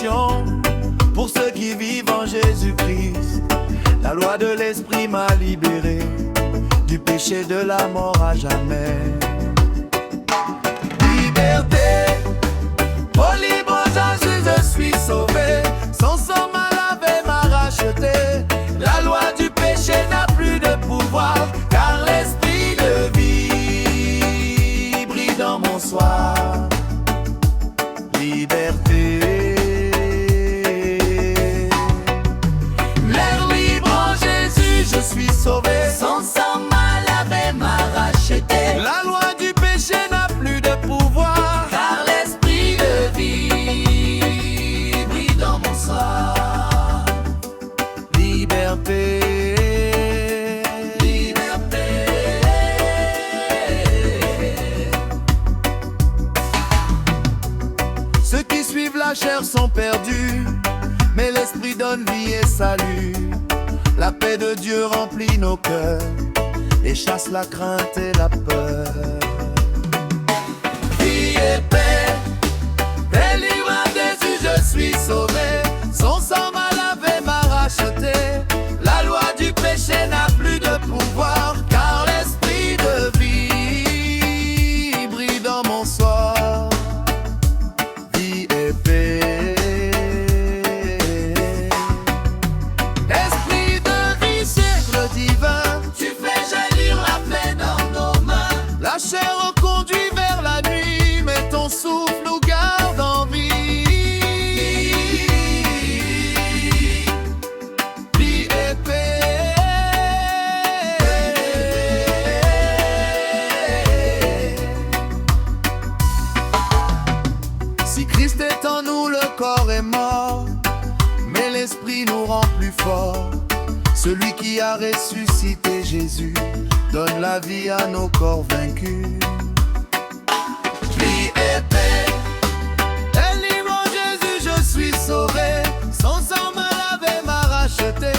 libération pour ceux qui vivent en Jésus-Christ. La loi de l'Esprit m'a libéré du péché, de la mort à jamais. Liberté, oh libre Jésus, je suis sauvé. Son sang m'a lavé, m'a racheté. La loi du péché n'a plus de pouvoir, car l'esprit de vie brille dans mon soir. Liberté, l'air libre en Jésus, je suis sauvé. Son sang m'a lavé, m'a racheté. La loi du péché n'a plus de pouvoir, Car l'esprit de vie brille dans mon soir. liberté. Liberté. Ceux qui suivent la chair sont perdus, mais l'esprit donne vie et salut. La paix de Dieu remplit nos cœurs et chasse la crainte et la peur. Vie et paix, délivrant Jésus, je suis sauvé. Son sang m'a lavé, m'a racheté. La loi du péché n'a plus de pouvoir, car l'esprit de vie brille dans mon soir. Vie et paix, esprit de vie, cercle divin, Tu fais jaillir la paix dans nos mains. la chair reconduit vers la nuit, mais ton souffle nous garde en vie. Vie et paix, si Christ est en nous, le corps est mort, mais l'esprit nous rend plus forts. Celui qui a ressuscité Jésus donne la vie à nos corps vaincus. Vie et paix, libre en Jésus, je suis sauvé. Son sang m'a lavé, m'a racheté.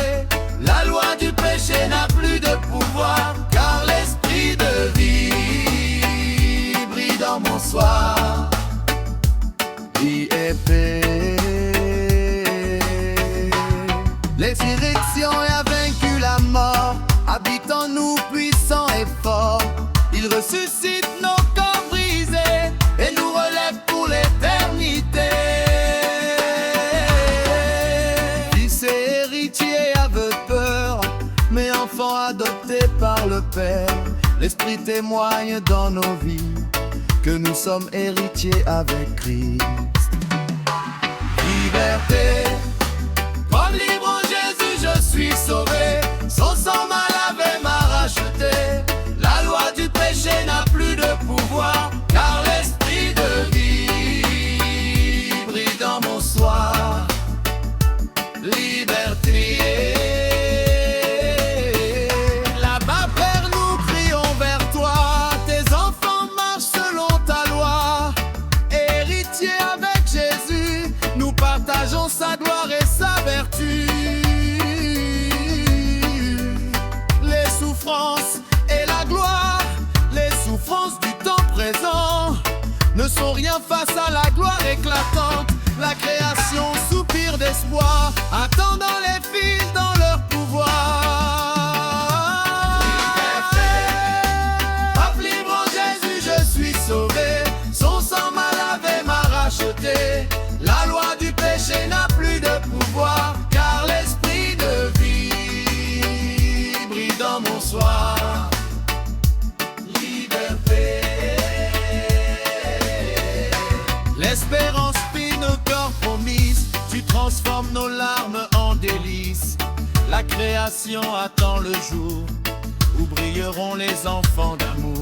La loi du péché n'a plus de pouvoir, car l'esprit de vie brille dans mon soir. Vie et paix, l'exécution a vaincu la mort, habite en nous puissant et fort. Il ressuscite nos corps brisés et nous relève pour l'éternité. Fils et héritier avait peur, mais enfant adopté par le Père. L'Esprit témoigne dans nos vies que nous sommes héritiers avec Christ. Liberté, comme libre en Jésus, je suis sauvé. Son sang m'a lavé, m'a racheté. La loi du péché n'a plus de pouvoir, car l'esprit de vie brille dans mon soir. Liberté, là-bas Père, nous crions vers toi. Tes enfants marchent selon ta loi. Héritiers avec Jésus, nous partageons sa gloire et sa vertu. Les souffrances et la gloire, les souffrances du temps présent ne sont rien face à la gloire éclatante. La création soupire d'espoir, attendant les fils dans leur pouvoir. Hop, libre en Jésus, je suis sauvé. Son sang m'a lavé, m'a racheté. La loi du péché n'a plus de pouvoir, car l'esprit de vie brille dans mon soir. Liberté, l'espérance fit nos corps promises. Tu transformes nos larmes en délices. La création attend le jour où brilleront les enfants d'amour.